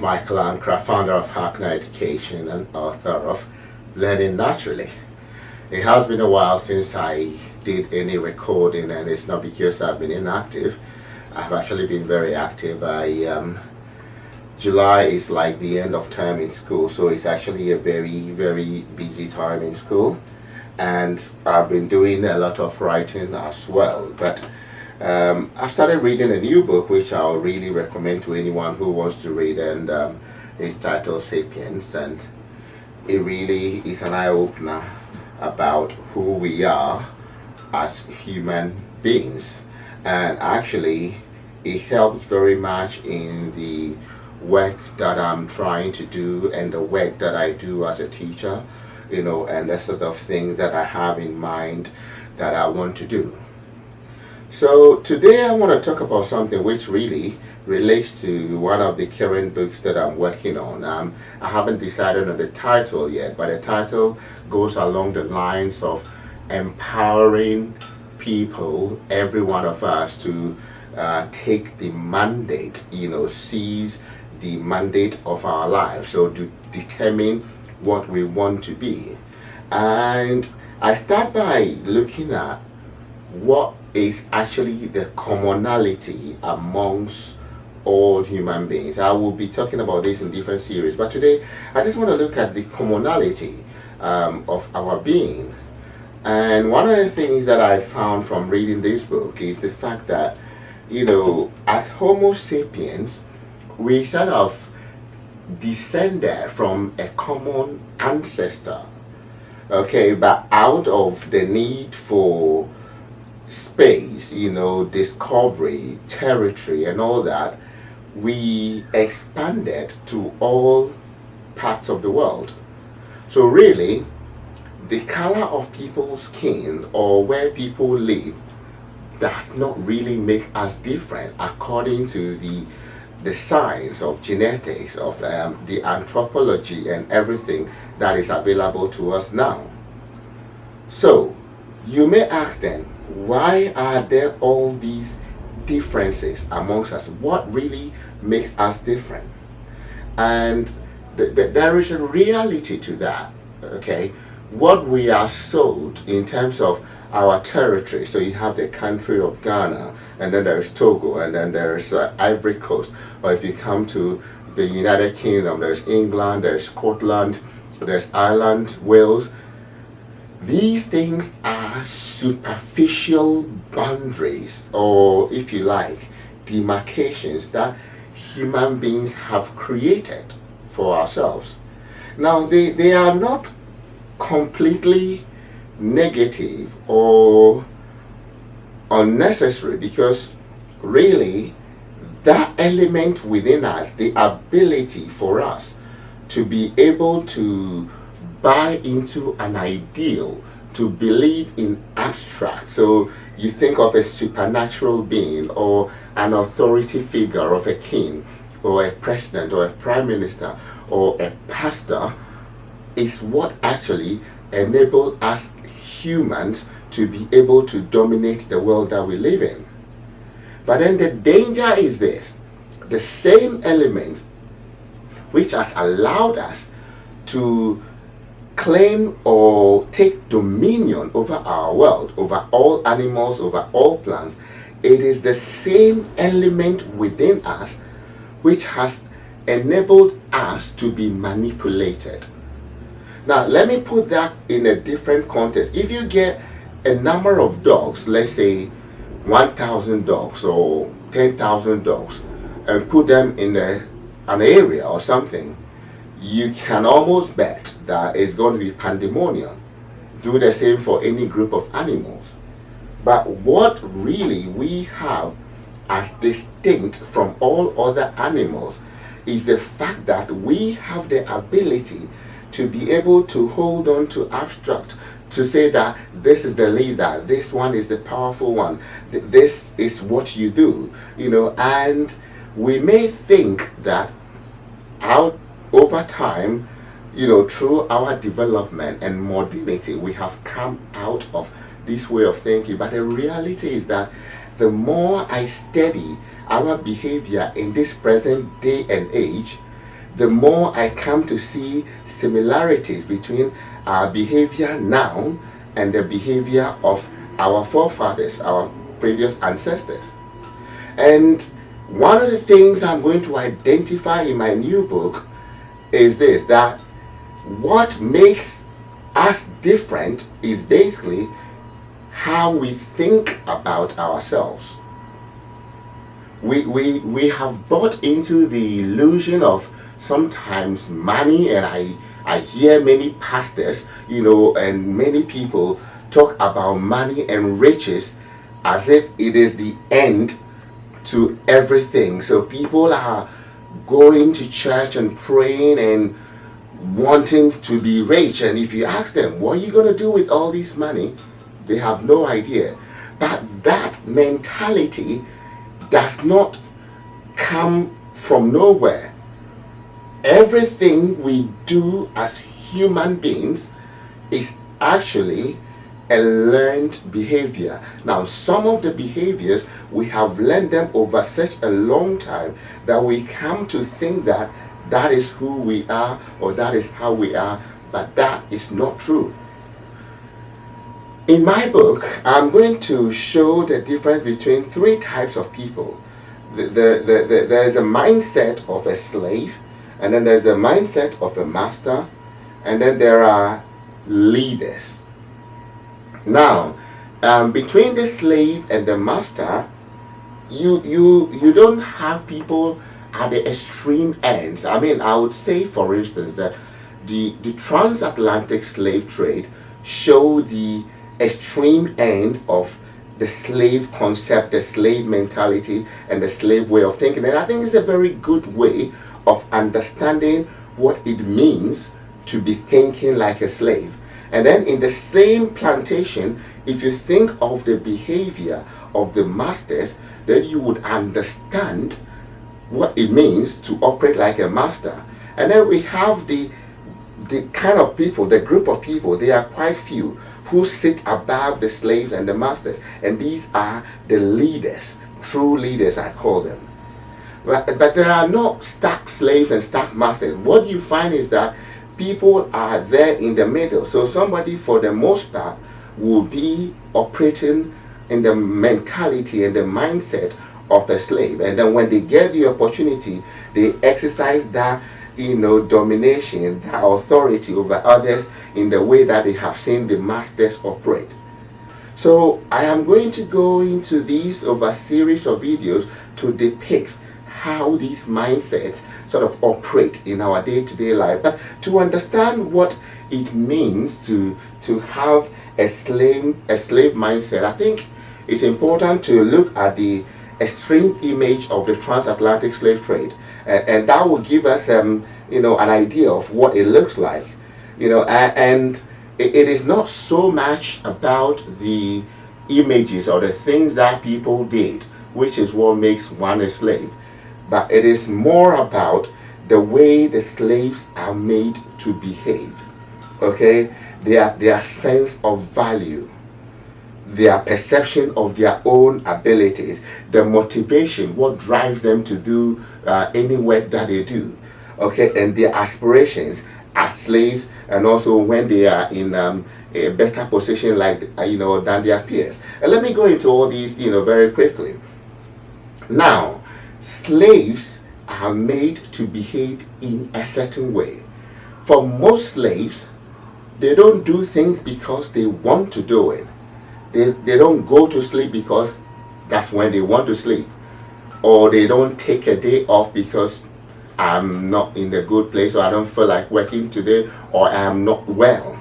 Michael Ankrah, founder of HumanKind Education and author of Learning Naturally. It has been a while since I did any recording, and it's not because I've been inactive. I've actually been very active. July is like the end of term in school, so it's actually a very, very busy time in school. And I've been doing a lot of writing as well. But I've started reading a new book, which I'll really recommend to anyone who wants to read, and it's titled Sapiens, and it really is an eye-opener about who we are as human beings. And actually, it helps very much in the work that I'm trying to do and the work that I do as a teacher, and the sort of things that I have in mind that I want to do. So today I want to talk about something which really relates to one of the current books that I'm working on. I haven't decided on the title yet, but the title goes along the lines of empowering people, every one of us, to take the mandate, seize the mandate of our lives, so to determine what we want to be. And I start by looking at what is actually the commonality amongst all human beings. I will be talking about this in different series, but today I just want to look at the commonality of our being. And one of the things that I found from reading this book is the fact that, as Homo sapiens, we sort of descended from a common ancestor, okay, but out of the need for space, discovery, territory, and all that, we expanded to all parts of the world. So really, the color of people's skin or where people live does not really make us different according to the science of genetics, of the anthropology and everything that is available to us now. So you may ask then, why are there all these differences amongst us? What really makes us different? And there is a reality to that, okay? What we are sold in terms of our territory. So you have the country of Ghana, and then there's Togo, and then there's Ivory Coast. Or if you come to the United Kingdom, there's England, there's Scotland, there's Ireland, Wales. These things are superficial boundaries, or if you like, demarcations that human beings have created for ourselves. Now, they are not completely negative or unnecessary, because really that element within us, the ability for us to be able to buy into an ideal, to believe in abstract. So you think of a supernatural being or an authority figure of a king or a president or a prime minister or a pastor, is what actually enables us humans to be able to dominate the world that we live in. But then the danger is this: the same element which has allowed us to claim or take dominion over our world, over all animals, over all plants, it is the same element within us which has enabled us to be manipulated. Now, let me put that in a different context. If you get a number of dogs, let's say 1,000 dogs or 10,000 dogs, and put them in an area or something, you can almost bet that it's going to be pandemonium. Do the same for any group of animals. But what really we have as distinct from all other animals is the fact that we have the ability to be able to hold on to abstract, to say that this is the leader, this one is the powerful one, this is what you do, and we may think that over time, through our development and modernity, we have come out of this way of thinking. But the reality is that the more I study our behavior in this present day and age, the more I come to see similarities between our behavior now and the behavior of our forefathers, our previous ancestors. And one of the things I'm going to identify in my new book is this, that what makes us different is basically how we think about ourselves. We have bought into the illusion of sometimes money, and I hear many pastors, and many people talk about money and riches as if it is the end to everything. So people are going to church and praying and wanting to be rich, and if you ask them, what are you going to do with all this money, they have no idea. But that mentality does not come from nowhere. Everything we do as human beings is actually a learned behavior. Now, some of the behaviors, we have learned them over such a long time that we come to think that that is who we are, or that is how we are, but that is not true. In my book, I'm going to show the difference between three types of people. There's a mindset of a slave, and then there's a mindset of a master, and then there are leaders. Now, between the slave and the master, you don't have people at the extreme ends. I mean, I would say, for instance, that the transatlantic slave trade show the extreme end of the slave concept, the slave mentality, and the slave way of thinking. And I think it's a very good way of understanding what it means to be thinking like a slave. And then in the same plantation, if you think of the behavior of the masters, then you would understand what it means to operate like a master. And then we have the kind of people, the group of people, they are quite few, who sit above the slaves and the masters. And these are the leaders, true leaders, I call them. But there are no stark slaves and stark masters. What you find is that people are there in the middle. So somebody, for the most part, will be operating in the mentality and the mindset of a slave. And then when they get the opportunity, they exercise that domination, that authority over others in the way that they have seen the masters operate. So I am going to go into these over a series of videos to depict how these mindsets sort of operate in our day-to-day life. But to understand what it means to have a slave mindset, I think it's important to look at the extreme image of the transatlantic slave trade, and that will give us an idea of what it looks like. And it is not so much about the images or the things that people did, which is what makes one a slave, but it is more about the way the slaves are made to behave. Okay, their sense of value, their perception of their own abilities, the motivation, what drives them to do any work that they do, okay, and their aspirations as slaves, and also when they are in a better position, like than their peers. And let me go into all these very quickly. Now, slaves are made to behave in a certain way. For most slaves, they don't do things because they want to do it. They don't go to sleep because that's when they want to sleep. Or they don't take a day off because I'm not in a good place, or I don't feel like working today, or I'm not well,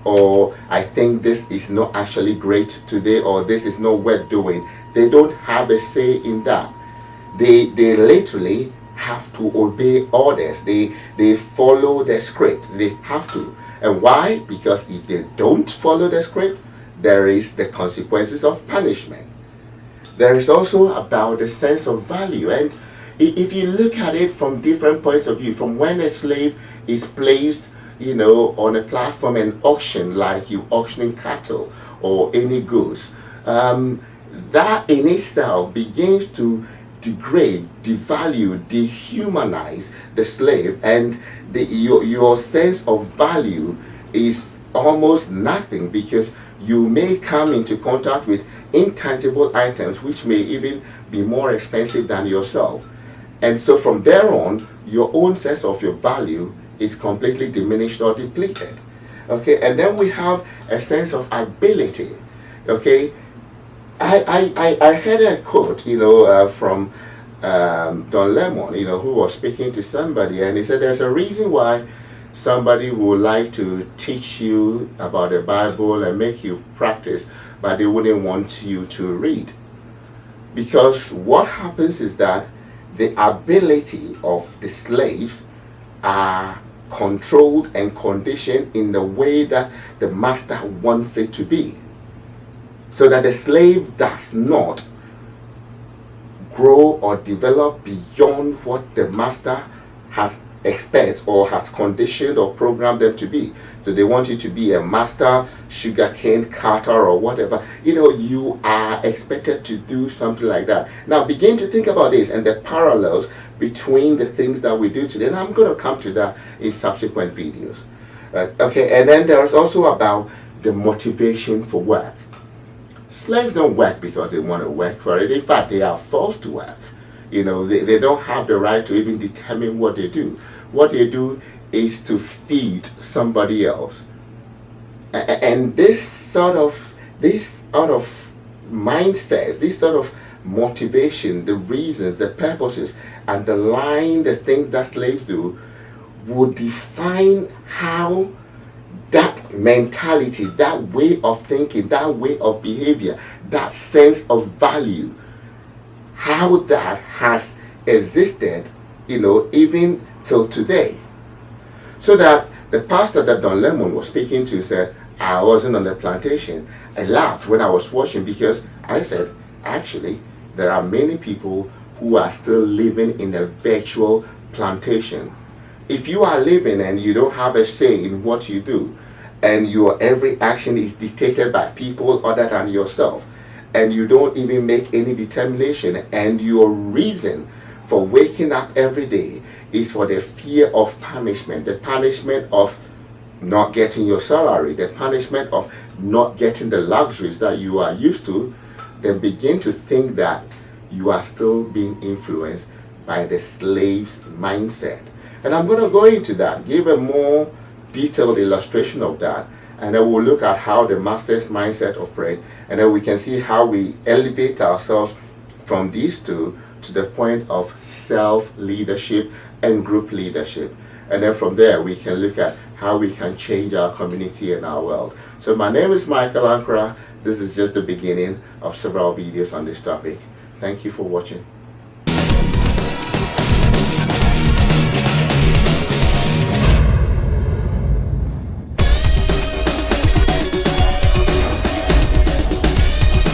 or I think this is not actually great today, or this is not worth doing. They don't have a say in that. They literally have to obey orders. They follow the script. They have to. And why? Because if they don't follow the script, there is the consequences of punishment. There is also about the sense of value. And if you look at it from different points of view, from when a slave is placed, on a platform and auction, like you auctioning cattle or any goods, that in itself begins to degrade, devalue, dehumanize the slave, and your sense of value is almost nothing, because you may come into contact with intangible items which may even be more expensive than yourself. And so from there on, your own sense of your value is completely diminished or depleted. Okay, and then we have a sense of ability. Okay, I heard a quote, from Don Lemon, who was speaking to somebody, and he said there's a reason why somebody would like to teach you about the Bible and make you practice, but they wouldn't want you to read. Because what happens is that the ability of the slaves are controlled and conditioned in the way that the master wants it to be, so that the slave does not grow or develop beyond what the master has expects or has conditioned or programmed them to be. So they want you to be a master sugarcane cutter or whatever. You are expected to do something like that. Now begin to think about this and the parallels between the things that we do today. And I'm going to come to that in subsequent videos. Okay, and then there's also about the motivation for work. Slaves don't work because they want to work for it. In fact, they are forced to work. They don't have the right to even determine what they do. What they do is to feed somebody else. And this sort of mindset, this sort of motivation, the reasons, the purposes, underlying the things that slaves do, would define how that mentality, that way of thinking, that way of behavior, that sense of value, how that has existed, even till today. So that the pastor that Don Lemon was speaking to said, I wasn't on the plantation. I laughed when I was watching, because I said, actually, there are many people who are still living in a virtual plantation. If you are living and you don't have a say in what you do, and your every action is dictated by people other than yourself, and you don't even make any determination, and your reason for waking up every day is for the fear of punishment, the punishment of not getting your salary, the punishment of not getting the luxuries that you are used to, then begin to think that you are still being influenced by the slave's mindset. And I'm going to go into that, give a more detailed illustration of that, and then we'll look at how the master's mindset operates, and then we can see how we elevate ourselves from these two to the point of self-leadership and group leadership. And then from there, we can look at how we can change our community and our world. So my name is Michael Ankrah. This is just the beginning of several videos on this topic. Thank you for watching.